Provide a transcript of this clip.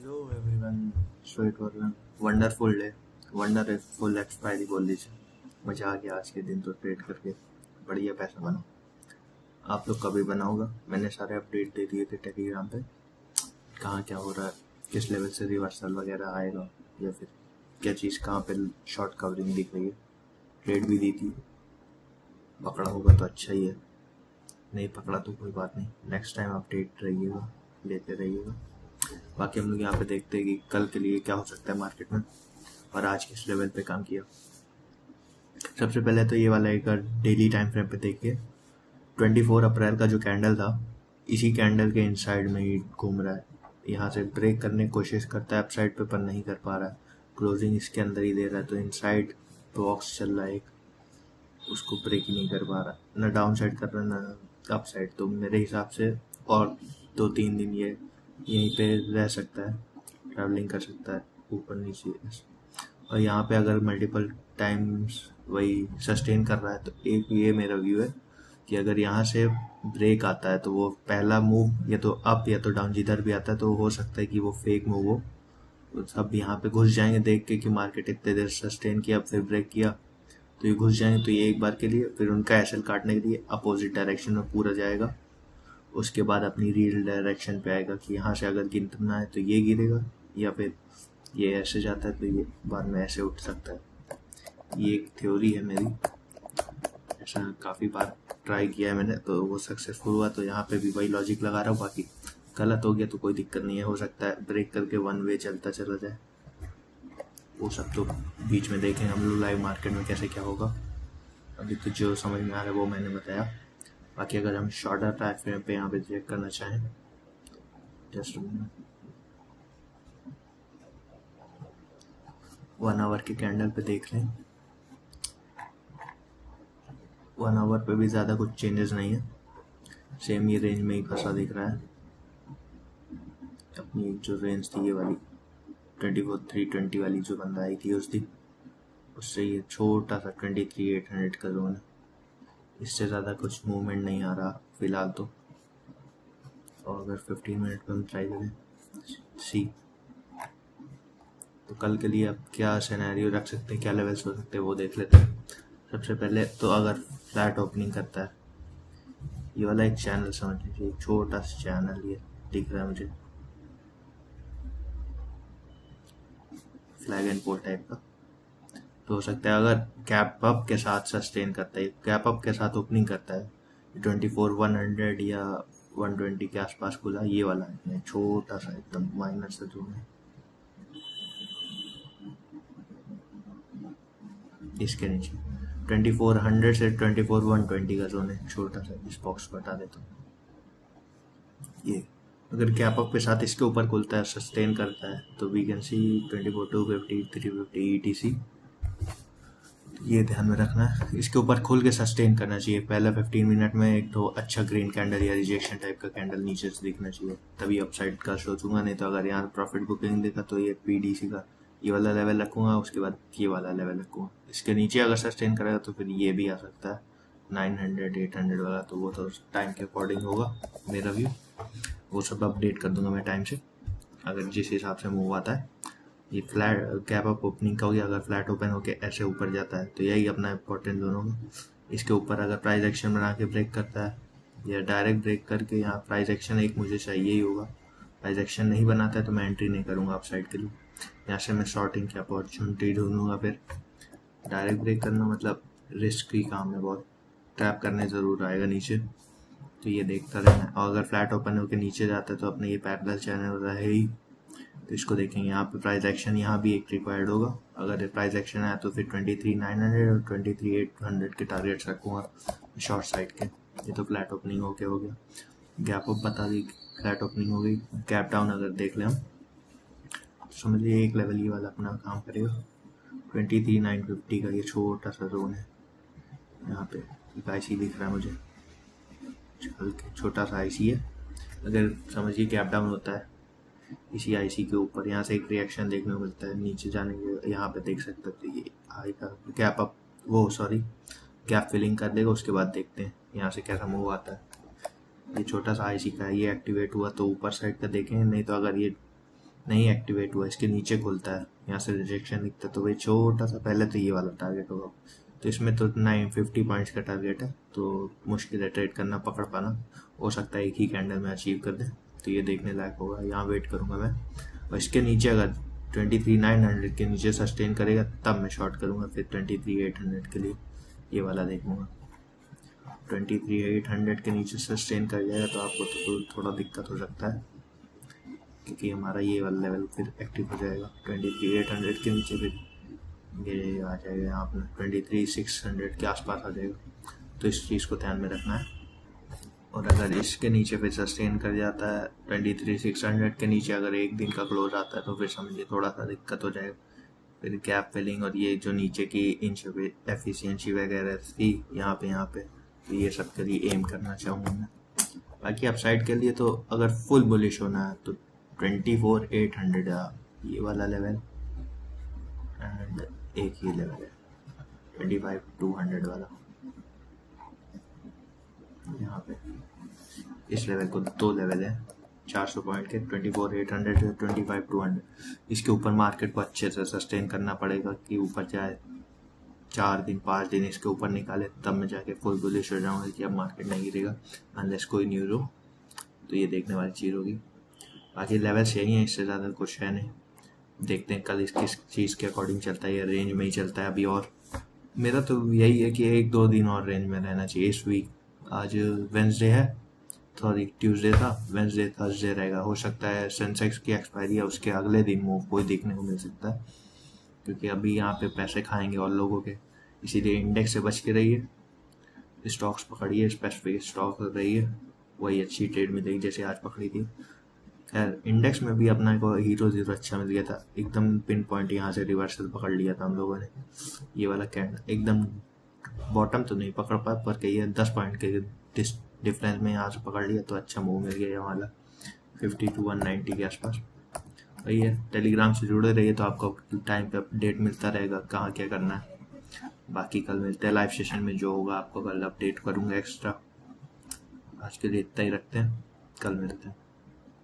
Hello everyone, so it was wonderful day, wonderful expiry बोल लीजिए। मज़ा आ गया आज के दिन तो ट्रेड करके बढ़िया पैसा बना। आप लोग कभी बनाओगा? मैंने सारे अपडेट दे दिए थे टेलीग्राम पे, कहाँ क्या हो रहा है, किस लेवल से रिवर्सल वगैरह आएगा या फिर क्या चीज़ कहाँ पे शॉर्ट कवरिंग दिख रही है। ट्रेड भी दी थी, पकड़ा होगा तो अच्छा ही है, नहीं पकड़ा तो कोई बात नहीं, नेक्स्ट टाइम अपडेट रहिएगा, लेते रहिएगा। बाकी हम लोग यहाँ पे देखते हैं कि कल के लिए क्या हो सकता है मार्केट में और आज किस लेवल पे काम किया। सबसे पहले तो ये वाला एक डेली टाइम फ्रेम पे देखिए, 24 अप्रैल का जो कैंडल था इसी कैंडल के इनसाइड में ही घूम रहा है। यहाँ से ब्रेक करने की कोशिश करता है अपसाइड पे, पर नहीं कर पा रहा है, क्लोजिंग इसके अंदर ही दे रहा है, तो इनसाइड बॉक्स चल रहा है एक, उसको ब्रेक ही नहीं कर पा रहा, ना डाउन साइड कर रहा ना अप साइड। तो मेरे हिसाब से और 2-3 दिन ये यहीं पे रह सकता है, ट्रैवलिंग कर सकता है ऊपर नीचे। और यहाँ पे अगर मल्टीपल टाइम्स वही सस्टेन कर रहा है तो एक ये मेरा व्यू है कि अगर यहाँ से ब्रेक आता है तो वो पहला मूव या तो अप या तो डाउन जिधर भी आता है तो हो सकता है कि वो फेक मूव हो। तो सब यहाँ पे घुस जाएंगे देख के कि मार्केट इतने देर सस्टेन किया फिर ब्रेक किया, तो ये घुस जाएंगे। तो ये एक बार के लिए, फिर उनका एसएल काटने के लिए अपोजिट डायरेक्शन में पूरा जाएगा, उसके बाद अपनी रील डायरेक्शन पे आएगा कि यहाँ से अगर गिरना है तो ये गिरेगा, या फिर ये ऐसे जाता है तो ये बाद में ऐसे उठ सकता है। ये एक थ्योरी है मेरी, ऐसा काफ़ी बार ट्राई किया है मैंने तो वो सक्सेसफुल हुआ। तो यहाँ पे भी वही लॉजिक लगा रहा हूँ, बाकी गलत हो गया तो कोई दिक्कत नहीं है, हो सकता है ब्रेक करके वन वे चलता चला जाए, वो सब तो बीच में देखें हम लोग लाइव मार्केट में कैसे क्या होगा। अभी तो जो समझ में आ रहा है वो मैंने बताया। बाकी अगर हम शॉर्टर टाइम फ्रेम पे यहाँ पे चेक करना चाहें, जस्ट 1 आवर के कैंडल पे देख लें, 1 आवर पे भी ज़्यादा कुछ चेंजेस नहीं है, सेम ये रेंज में ही फंसा दिख रहा है। अपनी जो रेंज थी ये वाली 24,320 वाली जो बंदा आई थी उस दिन, उससे ये छोटा सा 23,800 का जोन है, इससे ज़्यादा कुछ मूवमेंट नहीं आ रहा फिलहाल तो। और अगर 15 मिनट पे हम ट्राई करें सी, तो कल के लिए अब क्या सिनेरियो रख सकते हैं, क्या लेवल्स हो सकते हैं वो देख लेते हैं। सबसे पहले तो अगर फ्लैट ओपनिंग करता है, ये वाला एक चैनल समझ लीजिए, एक छोटा सा चैनल ये दिख रहा है मुझे, फ्लैग एंड पोल टाइप का, तो हो सकता है अगर गैप अप के साथ सस्टेन करता है, गैप अप के साथ ओपनिंग करता है 24,100 या 120 के आसपास खुला, ये वाला है छोटा सा एकदम माइनर सा जोन है, इसके नीचे 2400 से 24,120 का जोन है छोटा सा, इस बॉक्स को हटा देता हूँ। ये अगर गैप अप के साथ इसके ऊपर खुलता है, सस्टेन करता है, तो वी कैन सी 24,250 350 ETC। ये ध्यान में रखना है, इसके ऊपर खुल के सस्टेन करना चाहिए। पहले 15 मिनट में एक तो अच्छा ग्रीन कैंडल या रिजेक्शन टाइप का कैंडल नीचे से दिखना चाहिए, तभी अपसाइड का सोचूंगा, नहीं तो अगर यहाँ प्रॉफिट बुकिंग देखा तो ये PDC का ये वाला लेवल रखूंगा, उसके बाद ये वाला लेवल रखूंगा। इसके नीचे अगर सस्टेन करेगा तो फिर ये भी आ सकता है 900 800 वाला, तो वो तो टाइम के अकॉर्डिंग होगा मेरा व्यू, वो सब अपडेट कर दूंगा मैं टाइम से अगर जिस हिसाब से मूव आता है। ये फ्लैट गैप अप ओपनिंग का हो गया, अगर फ्लैट ओपन होके ऐसे ऊपर जाता है तो यही अपना इंपॉर्टेंट जोन होगा। इसके ऊपर अगर प्राइस एक्शन बना के ब्रेक करता है या डायरेक्ट ब्रेक करके, यहाँ प्राइस एक्शन एक मुझे चाहिए ही होगा, प्राइस एक्शन नहीं बनाता है तो मैं एंट्री नहीं करूँगा अपसाइड के लिए, यहाँ से मैं शॉर्टिंग की अपॉर्चुनिटी ढूंढूंगा। फिर डायरेक्ट ब्रेक करना मतलब रिस्क ही काम है बहुत, ट्रैप करने ज़रूर आएगा नीचे, तो ये देखता रहना है। और अगर फ्लैट ओपन होकर नीचे जाता है तो अपने ये पैरेलल चैनल रहे ही, तो इसको देखेंगे। यहाँ पे प्राइस एक्शन यहाँ भी एक रिक्वायर्ड होगा, अगर प्राइस एक्शन आया तो फिर 23,900 और 23,800 के टारगेट्स रखूँगा शॉर्ट साइड के। ये तो फ्लैट ओपनिंग होके हो गया, गैप अप बता दी, फ्लैट ओपनिंग हो गई। गैप डाउन अगर देख लें हम, समझ लीजिए एक लेवल ये वाला अपना काम करेगा, 23,950 का ये छोटा सा जोन है, यहाँ पे एक IC दिख रहा है मुझे, छोटा सा IC है। अगर समझिए गैप डाउन होता है इसी IC के ऊपर, यहाँ से एक रिएक्शन देखने को मिलता है, नीचे जाने के यहाँ पे देख सकते हो, तो ये आएगा गैप अप, वो सॉरी गैप फिलिंग कर देगा, उसके बाद देखते हैं यहाँ से कैसा मूव आता है। ये छोटा सा IC का है, ये एक्टिवेट हुआ तो ऊपर साइड का देखेंगे, नहीं तो अगर ये नहीं एक्टिवेट हुआ, इसके नीचे खुलता है, यहाँ से रिजेक्शन दिखता है, तो वही छोटा सा पहले तो ये वाला टारगेट होगा। तो इसमें तो 950 पॉइंट्स का टारगेट है, तो मुश्किल है ट्रेड करना, पकड़ पाना। हो सकता है एक ही कैंडल में अचीव कर दे, तो ये देखने लायक होगा। यहाँ वेट करूँगा मैं, और इसके नीचे अगर 23,900 के नीचे सस्टेन करेगा तब मैं शॉर्ट करूँगा, फिर 23,800 के लिए ये वाला देखूँगा। 23,800 के नीचे सस्टेन कर जाएगा तो आपको तो थोड़ा दिक्कत हो सकता है, क्योंकि हमारा ये वाला लेवल फिर एक्टिव हो जाएगा 23,800 के नीचे, फिर ये आ जाएगा यहाँ अपना 23,600 के आसपास आ जाएगा। तो इस चीज़ को ध्यान में रखना है। और अगर इसके नीचे फिर सस्टेन कर जाता है 23,600 के नीचे, अगर एक दिन का क्लोज आता है तो फिर समझिए थोड़ा सा दिक्कत हो जाएगा। फिर गैप फिलिंग और ये जो नीचे की इंच एफिशिएंसी वगैरह थी यहाँ पे, तो ये सब के लिए एम करना चाहूँगा मैं। बाकी अपसाइड के लिए तो अगर फुल बुलिश होना है तो 24,800 ये वाला लेवल, एंड एक ही लेवल है 25,200 वाला। यहाँ पे इस लेवल को दो लेवल है 400 पॉइंट के, 24,800 और 25,200। इसके ऊपर मार्केट को अच्छे से सस्टेन करना पड़ेगा कि ऊपर जाए, 4 दिन 5 दिन इसके ऊपर निकाले, तब मैं जाके फुल बुलिश हो जाऊँगा कि अब मार्केट नहीं गिरेगा अनलेस कोई न्यूज़ हो। तो ये देखने वाली चीज़ होगी। बाकी लेवल्स यही हैं, इससे ज़्यादा कुछ है नहीं। देखते हैं कल इस किस चीज़ के अकॉर्डिंग चलता है, या रेंज में ही चलता है अभी। और मेरा तो यही है कि 1-2 दिन और रेंज में रहना चाहिए इस वीक। आज वेंसडे है, सॉरी ट्यूसडे था, वेंसडे थर्सडे रहेगा। हो सकता है सेंसेक्स की एक्सपायरी है उसके अगले दिन मूव कोई देखने को मिल सकता है, क्योंकि अभी यहाँ पे पैसे खाएंगे और लोगों के, इसीलिए इंडेक्स से बच के रहिए, स्टॉक्स पकड़िए, स्पेसिफिक स्टॉक रहिए, वही अच्छी ट्रेड मिलेगी जैसे आज पकड़ी थी। खैर इंडेक्स में भी अपना को हीरो जीरो अच्छा मिल गया था, एकदम पिन पॉइंट यहाँ से रिवर्सल पकड़ लिया था हम लोगों ने। ये वाला कैंडल एकदम बॉटम तो नहीं पकड़ पाया, पर कहिए 10 पॉइंट के डिफरेंस में यहाँ से पकड़ लिया, तो अच्छा मूव मिल गया वाला 50 to 190 के आसपास। वही है, टेलीग्राम से जुड़े रहिए तो आपको टाइम पे अपडेट मिलता रहेगा कहाँ क्या करना है। बाकी कल मिलते हैं लाइव सेशन में, जो होगा आपको कल अपडेट करूँगा एक्स्ट्रा। आज के लिए इतना ही रखते हैं, कल मिलते हैं।